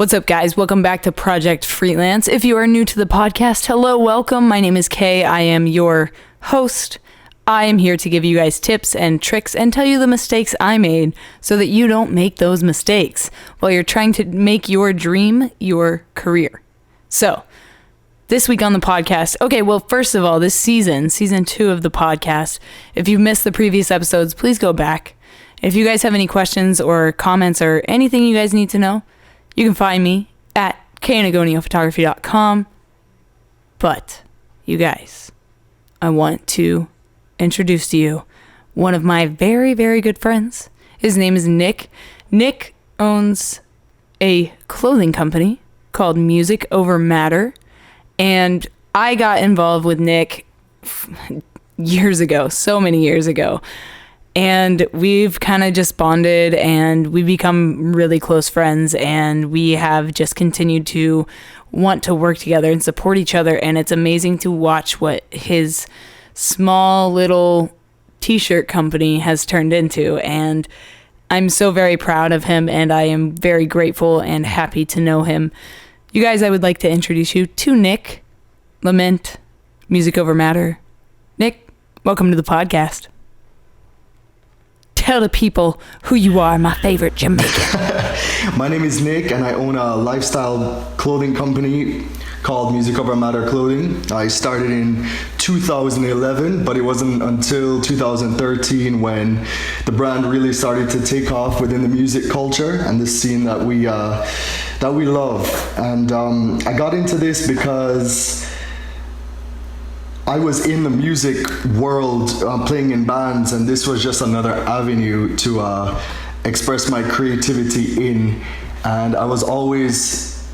What's up, guys? Welcome back to Project Freelance. If you are new to the podcast, hello, welcome. My name is Kay. I am your host. I am here to give you guys tips and tricks and tell you the mistakes I made so that you don't make those mistakes while you're trying to make your dream your career. So, this week on the podcast, first of all, this season 2 of the podcast, if you've missed the previous episodes, please go back. If you guys have any questions or comments or anything you guys need to know, you can find me at kanagoniophotography.com. But, you guys, I want to introduce to you one of my very, very good friends. His name is Nick. Nick owns a clothing company called Music Over Matter. And I got involved with Nick years ago, so many years ago. And we've kind of just bonded and we've become really close friends, and we have just continued to want to work together and support each other. And it's amazing to watch what his small little t-shirt company has turned into. And I'm so very proud of him, and I am very grateful and happy to know him. You guys, I would like to introduce you to Nick, Lament, Music Over Matter. Nick, welcome to the podcast. Tell the people who you are, my favorite Jamaican. My name is Nick, and I own a lifestyle clothing company called Music Over Matter Clothing. I started in 2011, but it wasn't until 2013 when the brand really started to take off within the music culture and the scene that we love. And I got into this because I was in the music world playing in bands, and this was just another avenue to express my creativity in. And I was always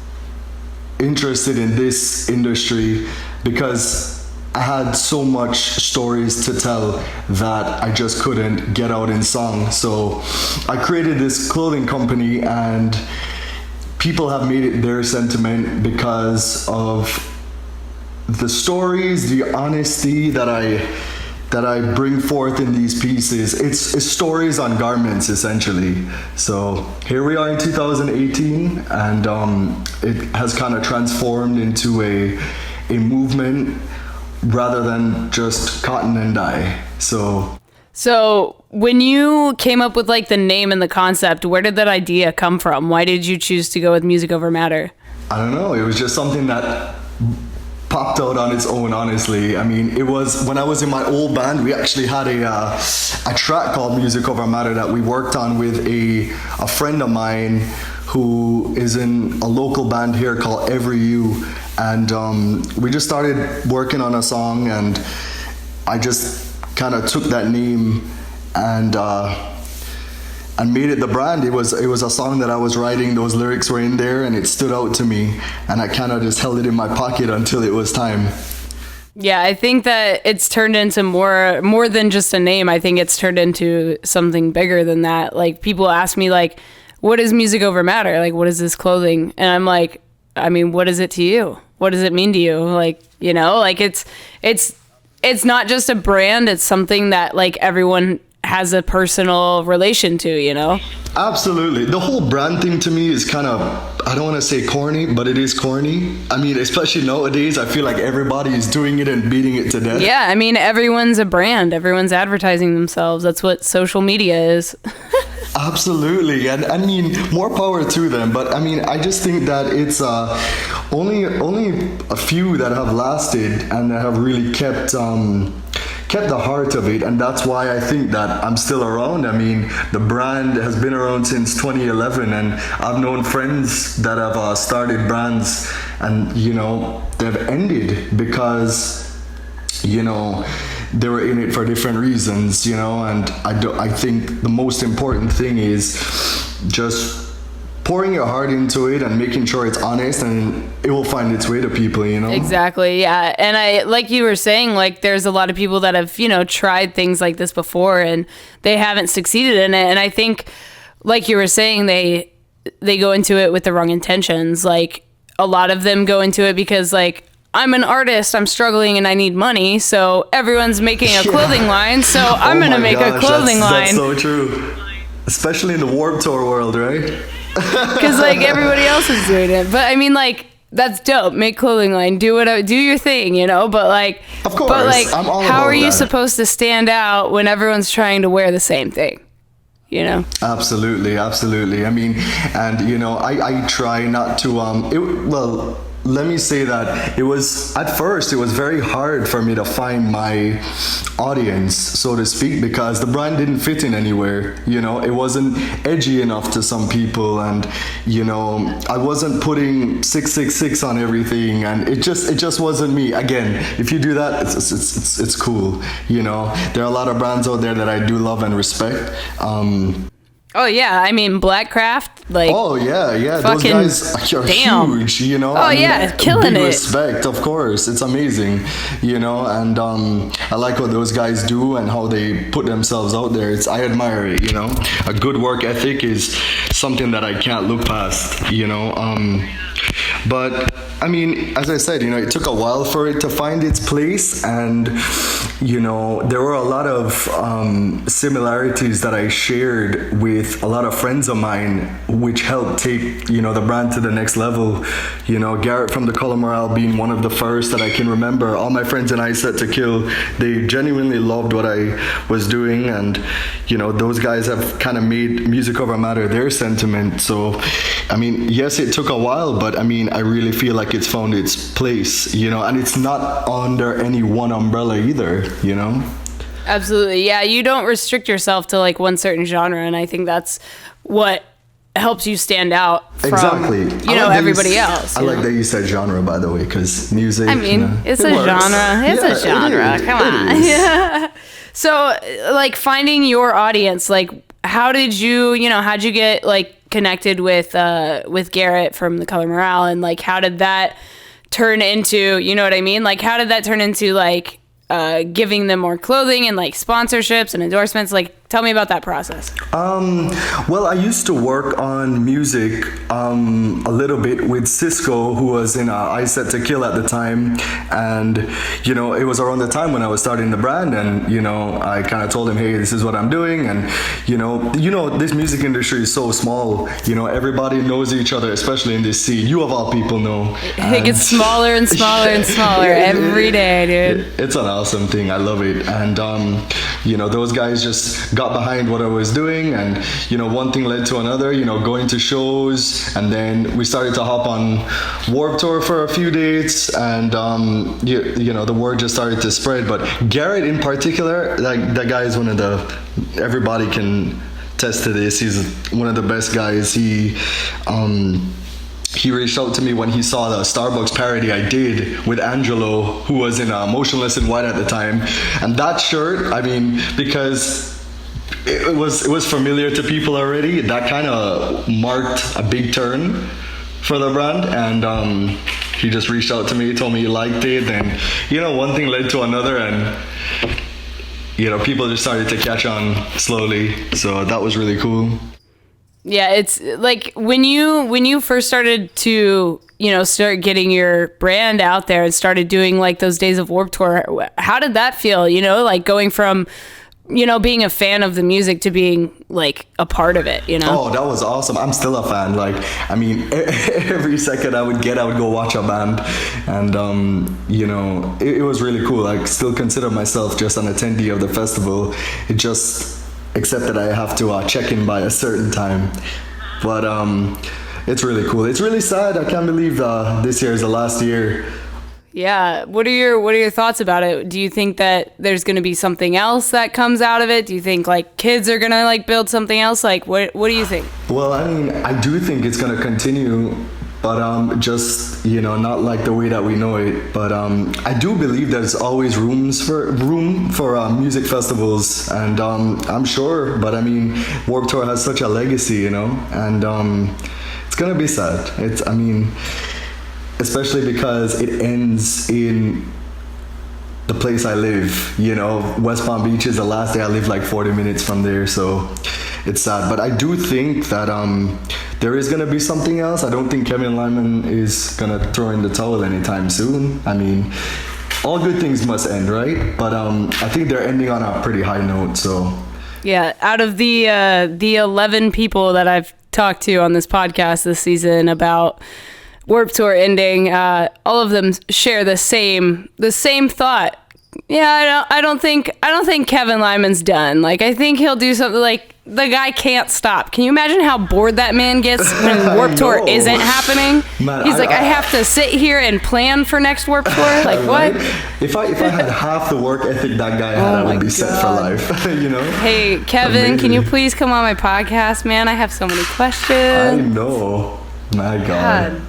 interested in this industry because I had so much stories to tell that I just couldn't get out in song. So I created this clothing company, and people have made it their sentiment because of the stories, the honesty that I bring forth in these pieces. It's stories on garments, essentially. So here we are in 2018, and it has kind of transformed into a movement rather than just cotton and dye. So when you came up with like the name and the concept, where did that idea come from? Why did you choose to go with Music Over Matter? I don't know. It was just something that popped out on its own, honestly. I mean, it was when I was in my old band, we actually had a track called Music Over Matter that we worked on with a friend of mine who is in a local band here called Every You. And we just started working on a song, and I just kind of took that name and made it the brand. It was a song that I was writing. Those lyrics were in there, and it stood out to me, and I kind of just held it in my pocket until it was time. Yeah, I think that it's turned into more than just a name. I think it's turned into something bigger than that. Like, people ask me, like, what is Music Over Matter? Like, what is this clothing? And I'm like, I mean, what is it to you? What does it mean to you? Like, you know, like it's not just a brand. It's something that like everyone has a personal relation to, you know? Absolutely. The whole brand thing to me is kind of, I don't want to say corny, but it is corny. I mean, especially nowadays, I feel like everybody is doing it and beating it to death. Yeah, I mean, everyone's a brand. Everyone's advertising themselves. That's what social media is. Absolutely. And I mean, more power to them. But I mean, I just think that it's only a few that have lasted and that have really kept the heart of it, and that's why I think that I'm still around. I mean, the brand has been around since 2011, and I've known friends that have started brands, and you know, they've ended because, you know, they were in it for different reasons, you know. And I think the most important thing is just pouring your heart into it and making sure it's honest, and it will find its way to people, you know? Exactly, yeah. And I, like you were saying, like there's a lot of people that have, you know, tried things like this before and they haven't succeeded in it. And I think, like you were saying, they go into it with the wrong intentions. Like a lot of them go into it because like, I'm an artist, I'm struggling and I need money, so everyone's making a clothing line, so I'm gonna make a clothing line. That's so true. Especially in the Warped Tour world, right? because like everybody else is doing it. But I mean, like, that's dope. Make clothing line. Do your thing, you know. But like, of course, but like, I'm all how about are you that. supposed to stand out when everyone's trying to wear the same thing? You know? Absolutely. I mean, and you know, I try not to let me say that at first it was very hard for me to find my audience, so to speak, because the brand didn't fit in anywhere. You know, it wasn't edgy enough to some people, and you know, I wasn't putting 666 on everything, and it just wasn't me. Again, if you do that, it's cool. You know, there are a lot of brands out there that I do love and respect. Oh yeah, I mean Blackcraft, like. Oh yeah, those guys are huge, you know. Oh yeah, killing big it. Respect, of course, it's amazing, you know. And I like what those guys do and how they put themselves out there. I admire it, you know. A good work ethic is something that I can't look past, you know. But I mean, as I said, you know, it took a while for it to find its place, and you know, there were a lot of similarities that I shared with a lot of friends of mine, which helped take, you know, the brand to the next level. You know, Garrett from the Color Morale being one of the first that I can remember. All my friends and I Set to Kill, they genuinely loved what I was doing, and you know, those guys have kind of made Music Over Matter their sentiment. So, I mean, yes, it took a while, but I mean, I really feel like it's found its place, you know, and it's not under any one umbrella either, you know. Absolutely. Yeah, you don't restrict yourself to like one certain genre, and I think that's what helps you stand out from, exactly. You know, everybody else. I like that you said genre, by the way, because music, I mean, you know, it's it a works. genre. It's a genre. Come on. Yeah. So, like, finding your audience, like, how'd you get like connected with Garrett from the Color Morale, and like, how did that turn into, you know what I mean? Like, how did that turn into like giving them more clothing and like sponsorships and endorsements? Like, tell me about that process. Well, I used to work on music a little bit with Sisco, who was in I Set to Kill at the time, and you know, it was around the time when I was starting the brand, and you know, I kind of told him, hey, this is what I'm doing, and you know, this music industry is so small. You know, everybody knows each other, especially in this scene. You of all people know. It gets smaller and smaller and smaller every day, dude. It's an awesome thing. I love it, and you know, those guys just got behind what I was doing, and you know, one thing led to another, you know, going to shows, and then we started to hop on Warped Tour for a few dates, and you know, the word just started to spread. But Garrett in particular, like, that guy is one of the, everybody can attest to this, he's one of the best guys. He reached out to me when he saw the Starbucks parody I did with Angelo, who was in Motionless in White at the time. And that shirt, I mean, because it was familiar to people already, that kind of marked a big turn for the brand. And he just reached out to me, told me he liked it. And, you know, one thing led to another, and you know, people just started to catch on slowly. So that was really cool. Yeah, it's like when you first started to, you know, start getting your brand out there and started doing like those Days of Warped Tour, how did that feel? You know, like going from, you know, being a fan of the music to being like a part of it, you know? Oh, that was awesome. I'm still a fan. Like, I mean, every second I would go watch a band, and you know, it was really cool. I still consider myself just an attendee of the festival. It just, except that I have to check in by a certain time. But it's really cool. It's really sad. I can't believe this year is the last year. Yeah. What are your thoughts about it? Do you think that there's going to be something else that comes out of it? Do you think like kids are going to like build something else? Like what do you think? Well, I mean, I do think it's going to continue, but just, you know, not like the way that we know it. But I do believe there's always room for music festivals, and I'm sure. But I mean, Warped Tour has such a legacy, you know, and it's gonna be sad. I mean, especially because it ends in the place I live. You know, West Palm Beach is the last day I live, like 40 minutes from there, so it's sad. But I do think that there is going to be something else. I don't think Kevin Lyman is going to throw in the towel anytime soon. I mean, all good things must end, right? But I think they're ending on a pretty high note, so. Yeah, out of the 11 people that I've talked to on this podcast this season about Warped Tour ending, all of them share the same thought. Yeah, I don't think Kevin Lyman's done. Like, I think he'll do something. Like, the guy can't stop. Can you imagine how bored that man gets when Warped Tour isn't happening? Man, He's like, I have to sit here and plan for next Warped Tour. Like, what? If I had half the work ethic that guy had, I would be set for life. You know. Hey, Kevin, Amazing. Can you please come on my podcast, man? I have so many questions. I know. My God.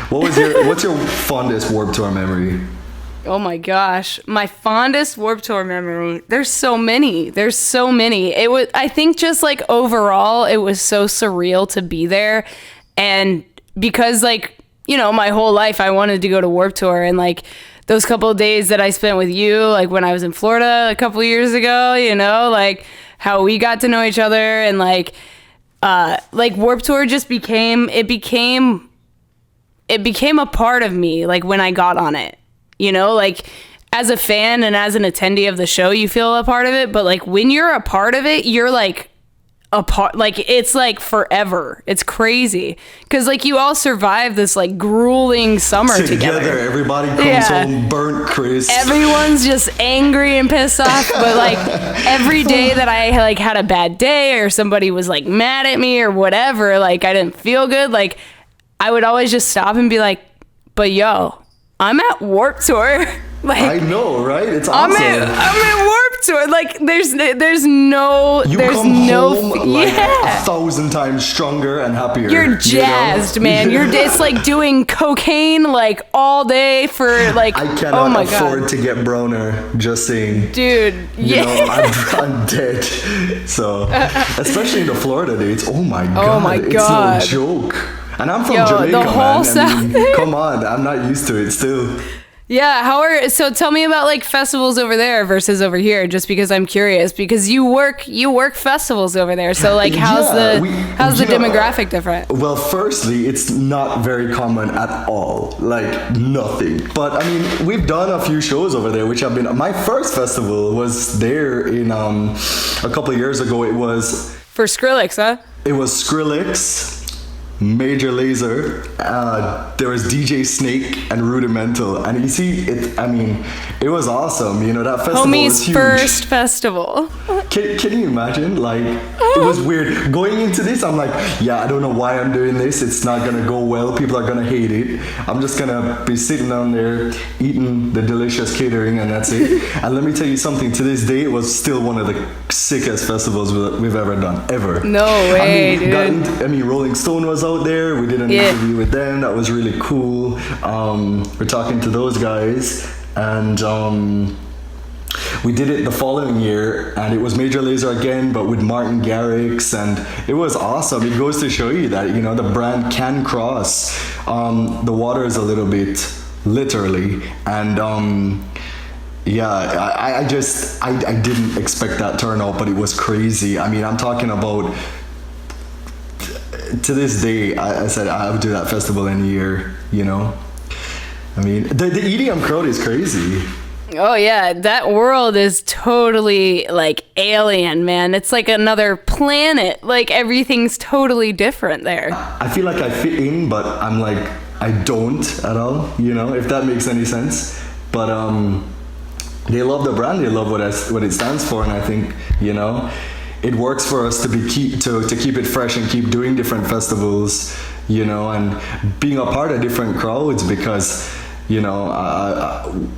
What's your fondest Warped Tour memory? Oh my gosh, my fondest Warped Tour memory. There's so many. I think just like overall, it was so surreal to be there. And because like, you know, my whole life I wanted to go to Warped Tour, and like those couple of days that I spent with you, like when I was in Florida a couple of years ago, you know, like how we got to know each other, and like Warped Tour just became a part of me, like when I got on it. You know, like as a fan and as an attendee of the show, you feel a part of it. But like when you're a part of it, you're like a part, like it's like forever. It's crazy. Cause like you all survive this like grueling summer together. Everybody comes home burnt, Chris. Everyone's just angry and pissed off. But like every day that I like had a bad day or somebody was like mad at me or whatever, like I didn't feel good. Like I would always just stop and be like, but yo, I'm at Warped Tour. Like, I know, right? It's awesome. I'm at Warped Tour. Like, there's no, you there's come no, home like 1,000 times stronger and happier. You're jazzed, man. It's like doing cocaine like all day for like. I cannot afford to get browner. Just saying, dude. You know, I'm dead. So, especially in the Florida dates. Oh my god. It's no joke. And I'm from Jamaica, the whole South. Come on, I'm not used to it still. Yeah, so tell me about like festivals over there versus over here, just because I'm curious, because you work festivals over there. So like how's the demographic different? Well, firstly, it's not very common at all. Like nothing. But I mean, we've done a few shows over there which have been my first festival was there in a couple of years ago. It was for Skrillex, huh? It was Skrillex, Major Lazer, there was DJ Snake and Rudimental, and you see it. I mean, it was awesome. You know, that festival was huge. First festival. Can you imagine? Like, it was weird going into this. I'm like, yeah, I don't know why I'm doing this. It's not gonna go well. People are gonna hate it. I'm just gonna be sitting down there eating the delicious catering, and that's it. And let me tell you something. To this day, it was still one of the sickest festivals we've ever done, ever. No way, dude. Rolling Stone was out there. We did an interview with them. That was really cool. We're talking to those guys, and we did it the following year, and it was Major Lazer again, but with Martin Garrix, and it was awesome. It goes to show you that, you know, the brand can cross the waters a little bit, literally. And I didn't expect that turnout, but it was crazy. I mean, I'm talking about, to this day, I said I would do that festival any year, you know? I mean, the EDM crowd is crazy. Oh yeah, that world is totally like alien, man. It's like another planet. Like everything's totally different there. I feel like I fit in, but I'm like, I don't at all, you know, if that makes any sense. But they love the brand, they love what it stands for, and I think, you know, it works for us to keep it fresh and keep doing different festivals, you know, and being a part of different crowds, because, you know,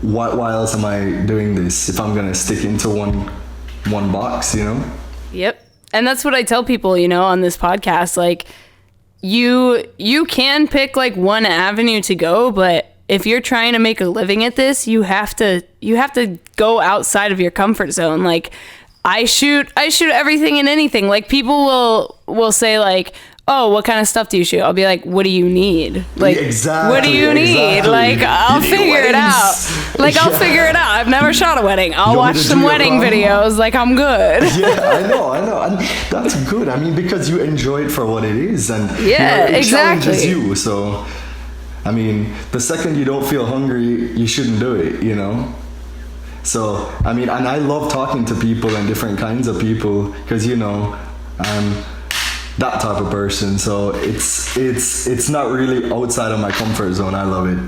why else am I doing this if I'm gonna stick into one box, you know? Yep. And that's what I tell people, you know, on this podcast. Like, you can pick like one avenue to go, but if you're trying to make a living at this, you have to go outside of your comfort zone. Like, I shoot everything and anything. Like, people will say like, oh, what kind of stuff do you shoot? I'll be like, what do you need? Like, exactly, what do you need? Like, I'll figure it out. Like, I'll figure it out. I've never shot a wedding. I'll watch some wedding videos. Like, I'm good. Yeah, I know. And that's good. I mean, because you enjoy it for what it is. And yeah, it exactly. challenges you. So, I mean, the second you don't feel hungry, you shouldn't do it, you know? So, I mean, and I love talking to people and different kinds of people, because, you know, I'm that type of person. So it's not really outside of my comfort zone. I love it.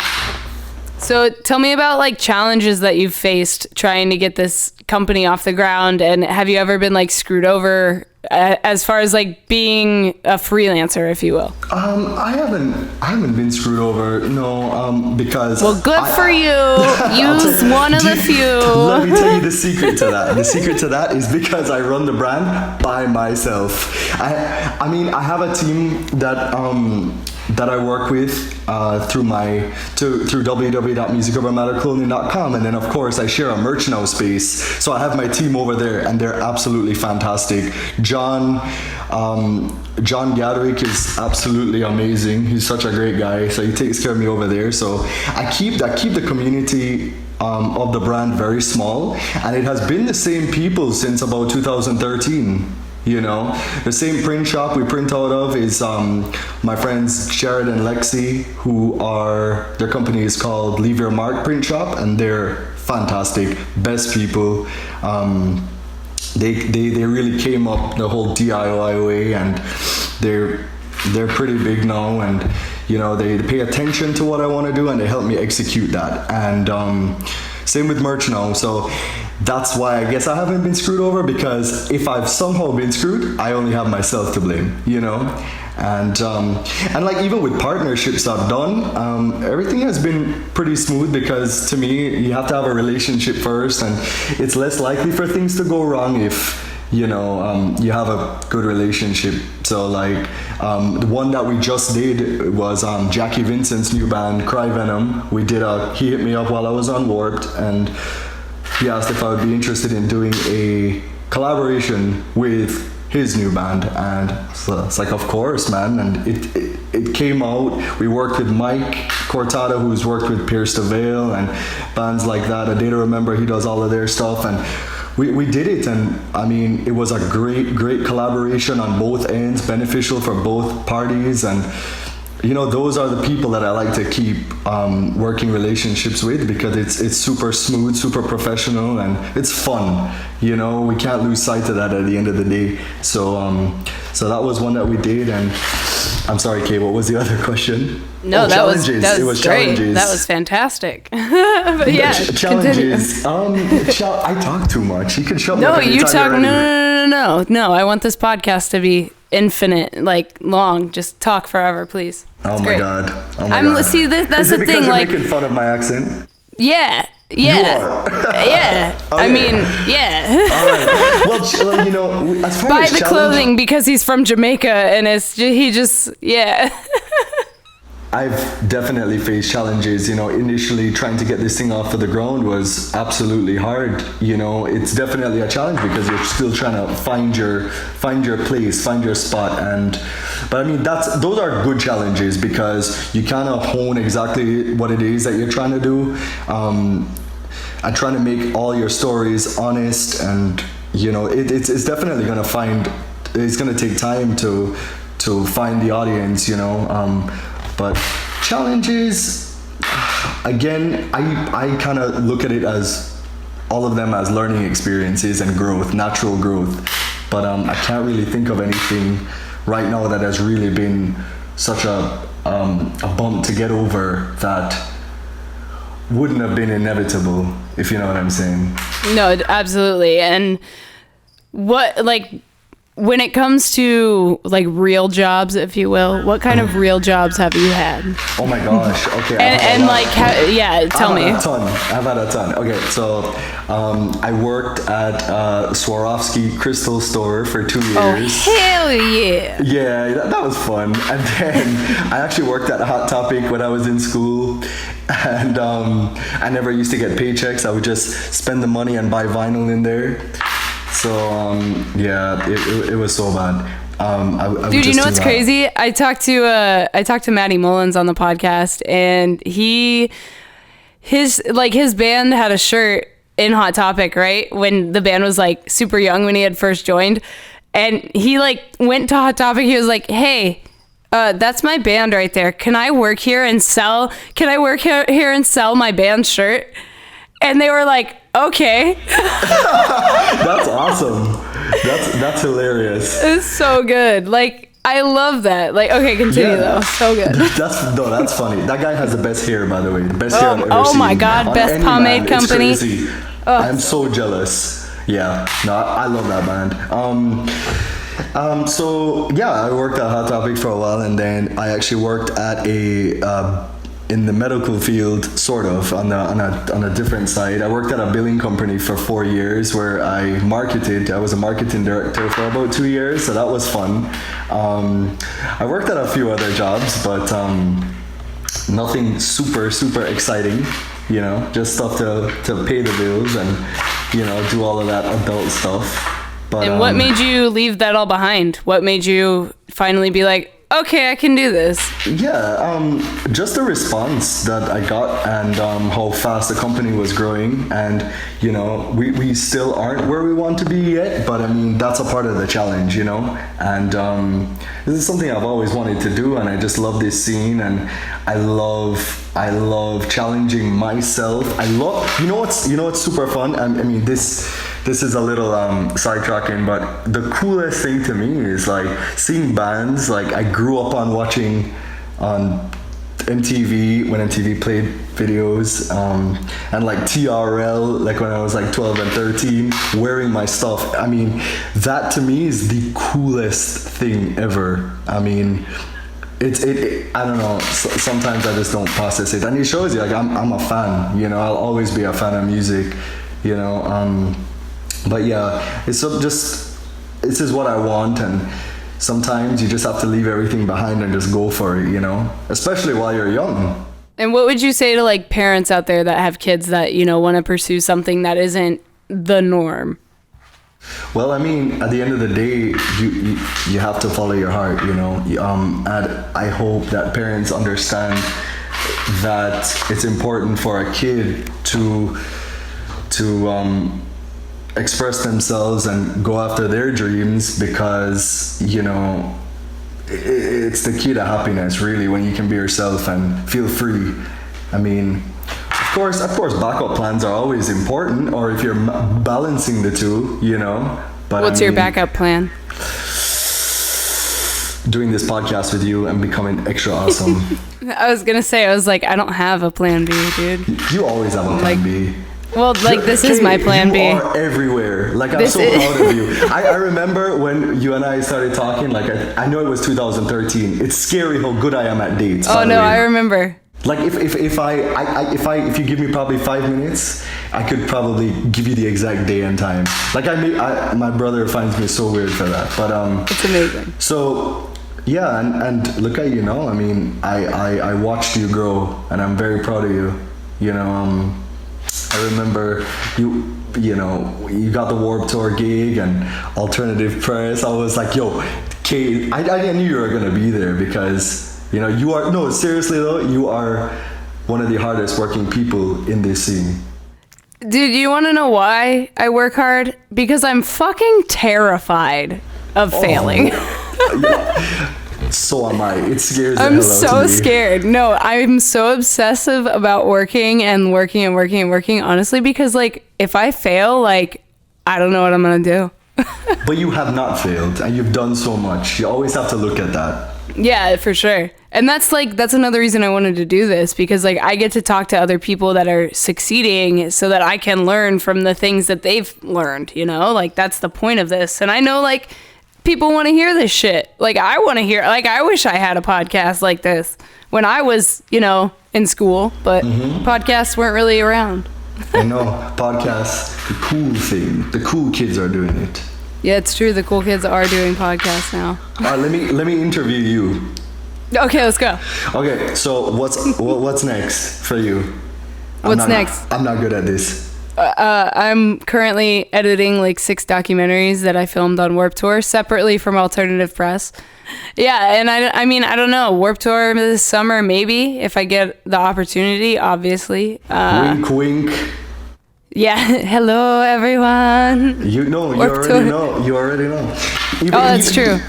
So tell me about like challenges that you've faced trying to get this company off the ground, and have you ever been like screwed over as far as like being a freelancer, if you will? I haven't been screwed over, no, because good for you. Use one of the few. Let me tell you the secret to that. The secret to that is because I run the brand by myself. I mean, I have a team that I work with through www.musicovermatterclothing.com, and then of course I share a merch now space. So I have my team over there, and they're absolutely fantastic. John Gadwick is absolutely amazing. He's such a great guy, so he takes care of me over there. So I keep the community of the brand very small, and it has been the same people since about 2013. You know, the same print shop we print out of is my friends Garrett and Lexi, their company is called Leave Your Mark Print Shop, and they're fantastic, best people. They really came up the whole DIY way, and they're pretty big now, and you know, they pay attention to what I want to do, and they help me execute that. And same with merch now. So that's why I guess I haven't been screwed over, because if I've somehow been screwed, I only have myself to blame, you know. And like even with partnerships I've done, everything has been pretty smooth, because to me you have to have a relationship first, and it's less likely for things to go wrong if you know you have a good relationship. So like the one that we just did was Jackie Vincent's new band Cry Venom. He hit me up while I was on Warped, and he asked if I would be interested in doing a collaboration with his new band, and so it's like, of course, man. And it came out. We worked with Mike Cortada, who's worked with Pierce the Veil and bands like that. A Day to Remember, he does all of their stuff, and we did it. And I mean, it was a great collaboration on both ends, beneficial for both parties. And you know, those are the people that I like to keep working relationships with, because it's super smooth, super professional, and it's fun. You know, we can't lose sight of that at the end of the day. So that was one that we did. And I'm sorry, Kay, what was the other question? No, that was It was great. challenges. That was fantastic. But yeah, challenges. I talk too much. You can shut me up. No, you talk. No. I want this podcast to be infinite, like long. Just talk forever, please. Oh my god. See, that's the thing. You're like making fun of my accent. Yeah. You are. Yeah. Okay. I mean, yeah. All right. Well, you know, as far buy as the clothing because he's from Jamaica, and he just. I've definitely faced challenges. You know, initially trying to get this thing off of the ground was absolutely hard. You know, it's definitely a challenge because you're still trying to find your place, find your spot. But I mean, those are good challenges, because you kind of hone exactly what it is that you're trying to do. And trying to make all your stories honest, and you know, it's definitely it's gonna take time to find the audience. You know. But challenges, again, I kind of look at it as all of them as learning experiences and growth, natural growth. But I can't really think of anything right now that has really been such a bump to get over that wouldn't have been inevitable, if you know what I'm saying. No, absolutely. And when it comes to like real jobs, if you will, what kind of real jobs have you had? Oh my gosh. Okay. Tell me. I've had a ton. Okay, so I worked at Swarovski Crystal Store for 2 years. Oh, hell yeah. Yeah, that was fun. And then I actually worked at Hot Topic when I was in school. And I never used to get paychecks. I would just spend the money and buy vinyl in there. So it was so bad. Dude, you know what's crazy? I talked to Matty Mullins on the podcast, and his band had a shirt in Hot Topic, right? When the band was like super young, when he had first joined, and he like went to Hot Topic. He was like, "Hey, that's my band right there. Can I work here and sell my band shirt?" And they were like, "Okay." That's awesome. That's hilarious. It's so good. Like, I love that. Like, okay, continue though. So good. That's funny. That guy has the best hair, by the way. The best hair I've ever seen. Oh my God, best pomade company. It's crazy. I'm so jealous. Yeah, no, I love that band. So yeah, I worked at Hot Topic for a while, and then I actually worked at in the medical field, sort of on a different side. I worked at a billing company for 4 years where I marketed. I was a marketing director for about 2 years, so that was fun. I worked at a few other jobs, but nothing super exciting. You know, just stuff to pay the bills and, you know, do all of that adult stuff. But, and what made you leave that all behind? What made you finally be like, okay, I can do this? Yeah, just the response that I got and how fast the company was growing. And, you know, we still aren't where we want to be yet, but I mean, that's a part of the challenge, you know? And this is something I've always wanted to do, and I just love this scene, and I love challenging myself. You know what's super fun? I mean, this is a little sidetracking, but the coolest thing to me is like seeing bands like I grew up on watching on MTV when MTV played videos, and like TRL, like when I was like 12 and 13, wearing my stuff. I mean, that to me is the coolest thing ever. I mean, I don't know, sometimes I just don't process it, and it shows you like I'm a fan, you know. I'll always be a fan of music, you know. But yeah, this is what I want, and sometimes you just have to leave everything behind and just go for it, you know, especially while you're young. And what would you say to like parents out there that have kids that, you know, want to pursue something that isn't the norm? Well, I mean, at the end of the day, you have to follow your heart, you know. And I hope that parents understand that it's important for a kid to express themselves and go after their dreams, because, you know, it's the key to happiness, really, when you can be yourself and feel free. I mean, of course, backup plans are always important, or if you're balancing the two, you know. But what's your backup plan? Doing this podcast with you and becoming extra awesome. I was gonna say, I was like, I don't have a plan B, dude. You always have a plan B. Well, like, this is my plan B. You are everywhere. Like, I'm so proud of you. I remember when you and I started talking, like, I know it was 2013. It's scary how good I am at dates. Oh, no, I remember. Like, if you give me probably 5 minutes, I could probably give you the exact day and time. Like, my brother finds me so weird for that. But, it's amazing. So, yeah, and look at you now. I mean, I watched you grow, and I'm very proud of you. You know, I remember you know, you got the Warped Tour gig and Alternative Press. I was like, yo, Kate, I knew you were gonna be there, because, you know, seriously though, you are one of the hardest working people in this scene. Dude, you wanna know why I work hard? Because I'm fucking terrified of failing. So am I. It scares the hell out I'm of so me. scared. No, I'm so obsessive about working, honestly, because, like, if I fail, like, I don't know what I'm gonna do. But you have not failed, and you've done so much. You always have to look at that. Yeah, for sure. And that's another reason I wanted to do this, because, like, I get to talk to other people that are succeeding so that I can learn from the things that they've learned, you know? Like, that's the point of this. And I know, like, people want to hear this shit. Like, I want to hear, like, I wish I had a podcast like this when I was, you know, in school, but podcasts weren't really around. I know, podcasts, the cool thing. The cool kids are doing it. Yeah, it's true. The cool kids are doing podcasts now. All right, let me interview you. Okay, let's go. Okay, so what's next for you? What's next? I'm not good at this. I'm currently editing like 6 documentaries that I filmed on Warped Tour separately from Alternative Press. Yeah, and I mean, I don't know. Warped Tour this summer, maybe, if I get the opportunity, obviously. Wink, wink. Yeah, hello, everyone. You already know. That's true.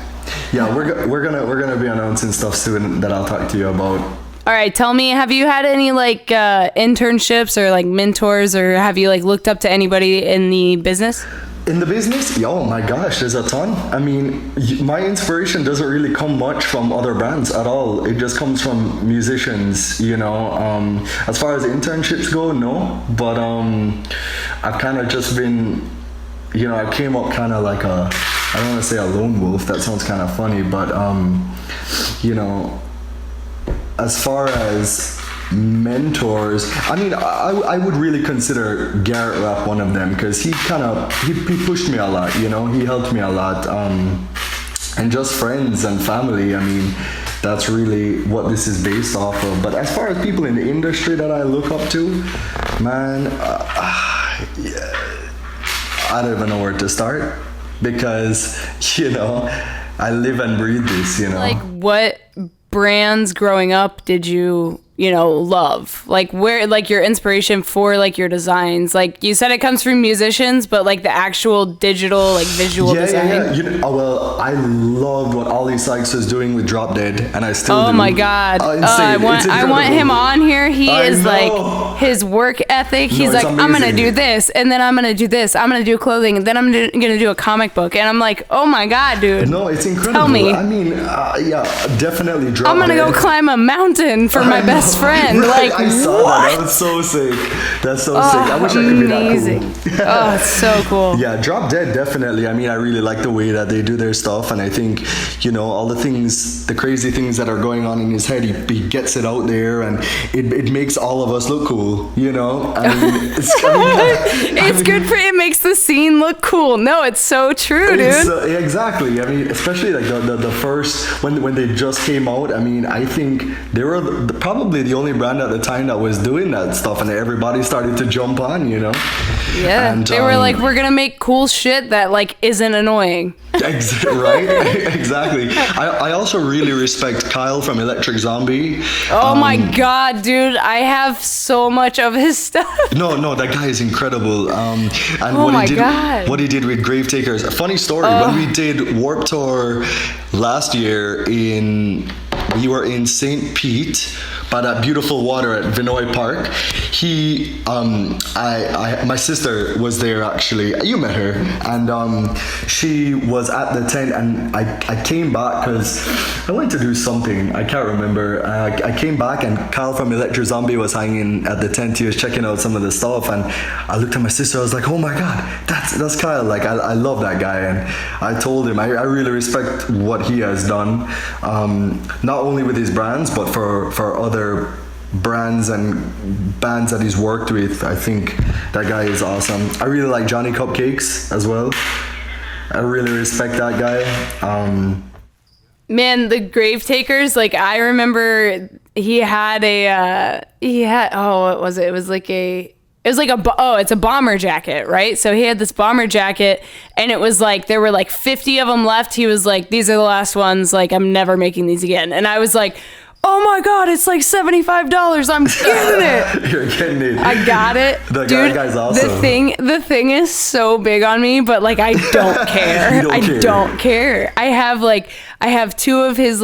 Yeah, we're gonna be announcing stuff soon that I'll talk to you about. All right, tell me, have you had any like internships or like mentors, or have you like looked up to anybody in the business? In the business, oh my gosh, there's a ton. I mean, my inspiration doesn't really come much from other brands at all. It just comes from musicians, you know. As far as internships go, no. But I've kind of just been, you know, I came up kind of like I don't want to say a lone wolf. That sounds kind of funny, but you know, as far as mentors, I mean, I would really consider Garrett Rapp one of them, because he pushed me a lot, you know. He helped me a lot, and just friends and family. I mean, that's really what this is based off of. But as far as people in the industry that I look up to, man, I don't even know where to start, because, you know, I live and breathe this, you know. Like, what brands growing up did you love? Like, where, like, your inspiration for, like, your designs? Like, you said it comes from musicians, but, like, the actual digital, like, visual design? Yeah. You know, well, I loved what Ollie Sykes was doing with Drop Dead, and I still do. Oh, my God. I want him on here. He is, like, his work ethic. He's like, amazing. I'm going to do this, and then I'm going to do this. I'm going to do clothing, and then I'm going to do a comic book. And I'm like, oh, my God, dude. No, it's incredible. Tell me. I mean, yeah, definitely Drop I'm going to go climb a mountain for my best friend. Right, like, I saw what? that was so sick. That's so sick. I wish I could be that cool. Oh, it's so cool. Yeah, Drop Dead, definitely. I mean, I really like the way that they do their stuff, and I think, you know, all the crazy things that are going on in his head, he gets it out there, and it makes all of us look cool, you know. I mean, it's good for it makes the scene look cool. No, it's so true, dude. Exactly. I mean, especially like the first when they just came out. I mean, I think they were probably the only brand at the time that was doing that stuff, and everybody started to jump on, you know. Yeah, and they were like, we're gonna make cool shit that, like, isn't annoying. Right. Exactly. I also really respect Kyle from Electric Zombie. Oh my God, dude, I have so much of his stuff. No, that guy is incredible. And God. What he did with Gravetakers. A funny story, when we did Warp Tour last year, we were in St. Pete by that beautiful water at Vinoy Park. My sister was there, actually. You met her, and she was at the tent, and I came back because I went to do something. I can't remember. I came back, and Kyle from Electric Zombie was hanging at the tent. He was checking out some of the stuff, and I looked at my sister. I was like, oh my God, that's Kyle. Like, I love that guy, and I told him I really respect what he has done, not only with his brands, but for other brands and bands that he's worked with. I think that guy is awesome. I really like Johnny Cupcakes as well. I really respect that guy. Man, the Gravetakers, like, I remember what was it? It's a bomber jacket, right? So he had this bomber jacket, and it was like, there were like 50 of them left. He was like, these are the last ones. Like, I'm never making these again. And I was like, oh my God, it's like $75. I'm getting it. You're getting it. I got it. Dude, guy's awesome. The thing is so big on me, but, like, I don't care. Don't care. I have two of his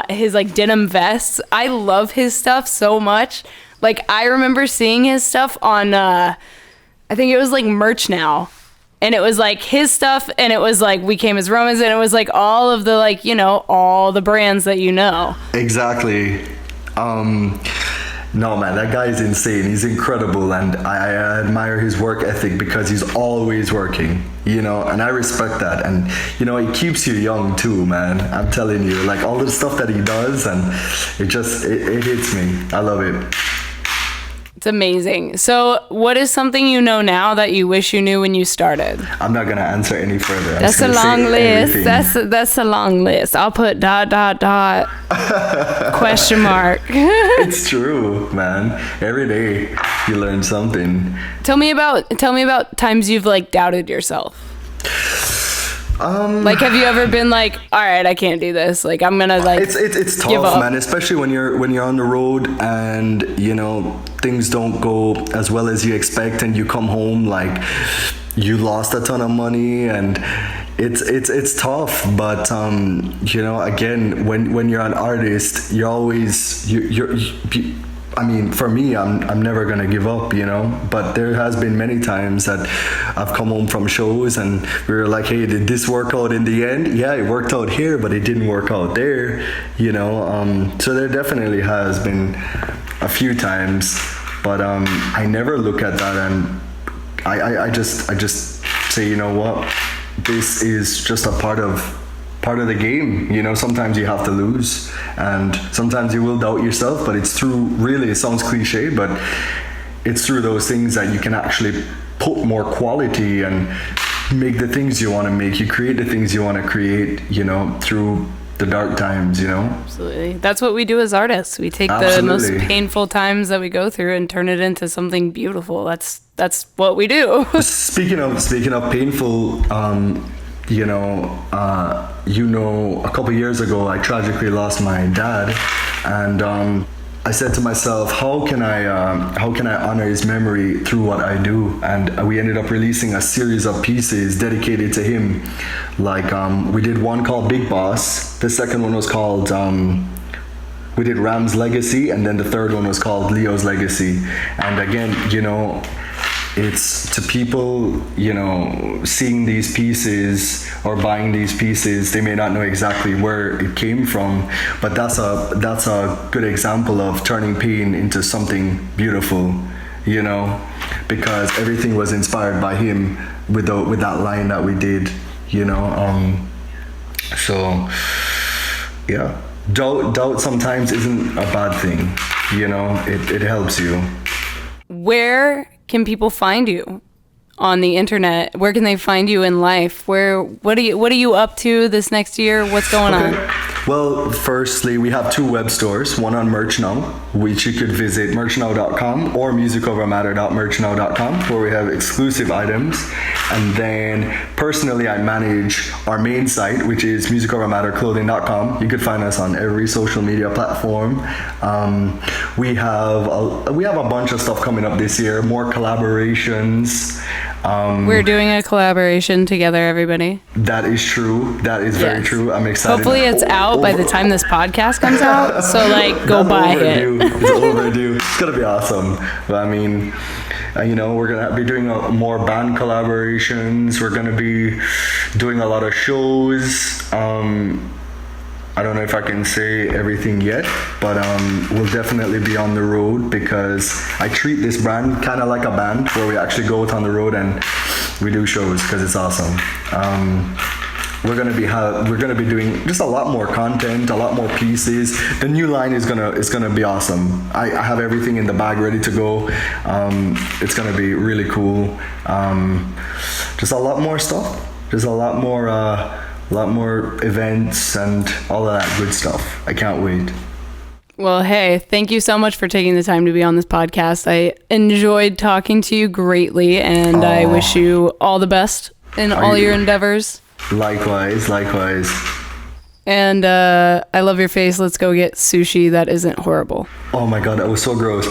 his denim vests. I love his stuff so much. Like, I remember seeing his stuff on I think it was like Merch Now. And it was like his stuff, and it was like We Came as Romans, and it was like all of the, like, you know, all the brands that you know. Exactly. No, man, that guy is insane. He's incredible, and I admire his work ethic, because he's always working, you know, and I respect that. And, you know, he keeps you young too, man. I'm telling you, like, all the stuff that he does, and it hits me. I love it. It's amazing. So what is something you know now that you wish you knew when you started? I'm not going to answer any further. That's a long list. That's a long list. I'll put ... question mark. It's true, man. Every day you learn something. Tell me about times you've, like, doubted yourself. Like, have you ever been like, all right, I can't do this, like, I'm gonna, like, it's tough, man, especially when you're on the road, and, you know, things don't go as well as you expect, and you come home like you lost a ton of money, and it's tough. But you know, again, when you're an artist, you're always I mean, for me, I'm never gonna give up, you know. But there has been many times that I've come home from shows and we were like, hey, did this work out in the end? Yeah, it worked out here, but it didn't work out there, you know. So there definitely has been a few times, but I never look at that, and I just say, you know what, this is just a part of the game, you know. Sometimes you have to lose, and sometimes you will doubt yourself, but it's through, really, it sounds cliche, but it's through those things that you can actually put more quality and make the things you want to make. You create the things you want to create, you know, through the dark times, you know. Absolutely. That's what we do as artists. We take the most painful times that we go through and turn it into something beautiful. That's what we do. Speaking of painful, you know, a couple years ago, I tragically lost my dad, and I said to myself, how can I honor his memory through what I do? And we ended up releasing a series of pieces dedicated to him. Like, we did one called Big Boss. The second one was called, we did Ram's Legacy, and then the third one was called Leo's Legacy. And again, you know, it's to people, you know, seeing these pieces or buying these pieces, they may not know exactly where it came from, but that's a good example of turning pain into something beautiful, you know, because everything was inspired by him with that line that we did, you know. So yeah, doubt sometimes isn't a bad thing, you know. It helps you. Where can people find you on the internet? Where can they find you in life? What are you up to this next year? What's going on? Well, firstly, we have 2 web stores, one on MerchNow, which you could visit merchnow.com or musicovermatter.merchnow.com, where we have exclusive items. And then personally, I manage our main site, which is musicovermatterclothing.com. You could find us on every social media platform. We have a bunch of stuff coming up this year, more collaborations. We're doing a collaboration together, everybody. That is true. That is very true. I'm excited. Hopefully it's out by the time this podcast comes out. So go buy it. It's overdue. It's gonna be awesome. But I mean, you know, we're gonna be doing more band collaborations. We're gonna be doing a lot of shows. I don't know if I can say everything yet, but we'll definitely be on the road, because I treat this brand kind of like a band, where we actually go out on the road and we do shows, because it's awesome. We're gonna be doing just a lot more content, a lot more pieces. The new line is gonna be awesome. I have everything in the bag ready to go. It's gonna be really cool. Just a lot more stuff. Just a lot more events and all of that good stuff. I can't wait. Well, hey, thank you so much for taking the time to be on this podcast. I enjoyed talking to you greatly, and I wish you all the best in all your endeavors. Likewise. And I love your face. Let's go get sushi that isn't horrible. Oh my God, that was so gross.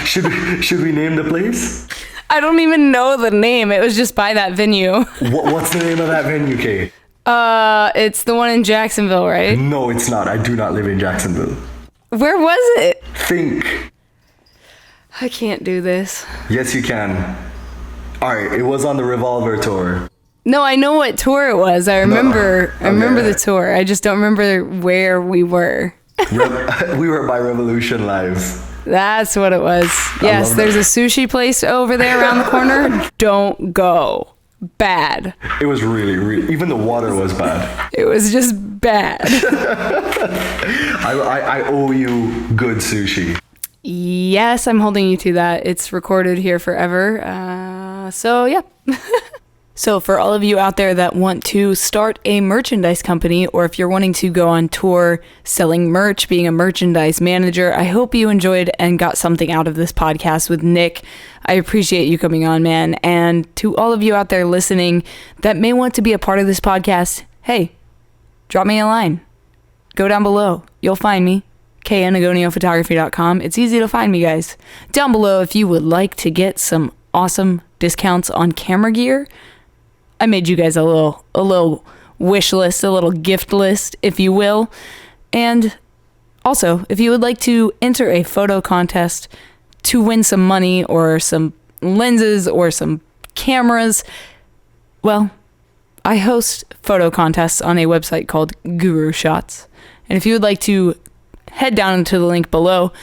Should we name the place? I don't even know the name. It was just by that venue. What's the name of that venue, Kay? It's the one in Jacksonville, right? No, it's not. I do not live in Jacksonville. Where was it? Think. I can't do this. Yes, you can. All right, it was on the Revolver tour. No, I know what tour it was. I remember the tour. I just don't remember where we were. We were by Revolution Live. That's what it was. Yes, there's a sushi place over there around the corner. Don't go. Bad. It was really, even the water was bad. It was just bad. I owe you good sushi. Yes, I'm holding you to that. It's recorded here forever. So, yeah. So for all of you out there that want to start a merchandise company, or if you're wanting to go on tour selling merch, being a merchandise manager, I hope you enjoyed and got something out of this podcast with Nick. I appreciate you coming on, man. And to all of you out there listening that may want to be a part of this podcast, hey, drop me a line. Go down below. You'll find me. KAnagoniaphotography.com. It's easy to find me, guys. Down below, if you would like to get some awesome discounts on camera gear, I made you guys a little wish list, a little gift list, if you will. And Also, if you would like to enter a photo contest to win some money or some lenses or some cameras, well, I host photo contests on a website called Guru Shots. And if you would like to head down to the link below,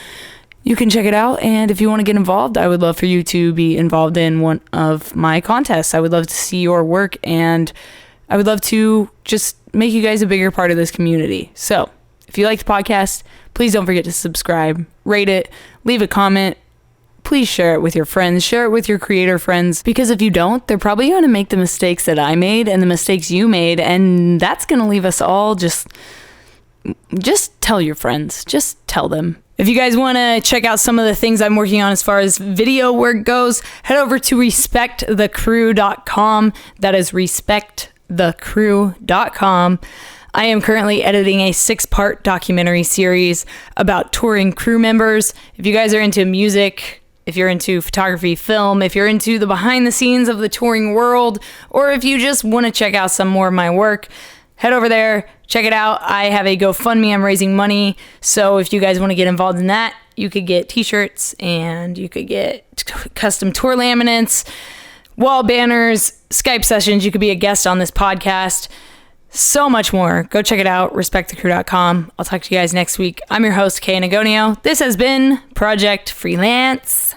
you can check it out. And if you want to get involved, I would love for you to be involved in one of my contests. I would love to see your work, and I would love to just make you guys a bigger part of this community. So if you like the podcast, please don't forget to subscribe, rate it, leave a comment. Please share it with your friends, share it with your creator friends, because if you don't, they're probably going to make the mistakes that I made and the mistakes you made, and that's going to leave us all just tell your friends, just tell them. If you guys want to check out some of the things I'm working on as far as video work goes, head over to respectthecrew.com. That is respectthecrew.com. I am currently editing a 6-part documentary series about touring crew members. If you guys are into music, if you're into photography, film, if you're into the behind the scenes of the touring world, or if you just want to check out some more of my work, head over there, check it out. I have a GoFundMe. I'm raising money. So if you guys want to get involved in that, you could get t-shirts and you could get custom tour laminates, wall banners, Skype sessions. You could be a guest on this podcast. So much more. Go check it out, respectthecrew.com. I'll talk to you guys next week. I'm your host, Kay Nagonio. This has been Project Freelance.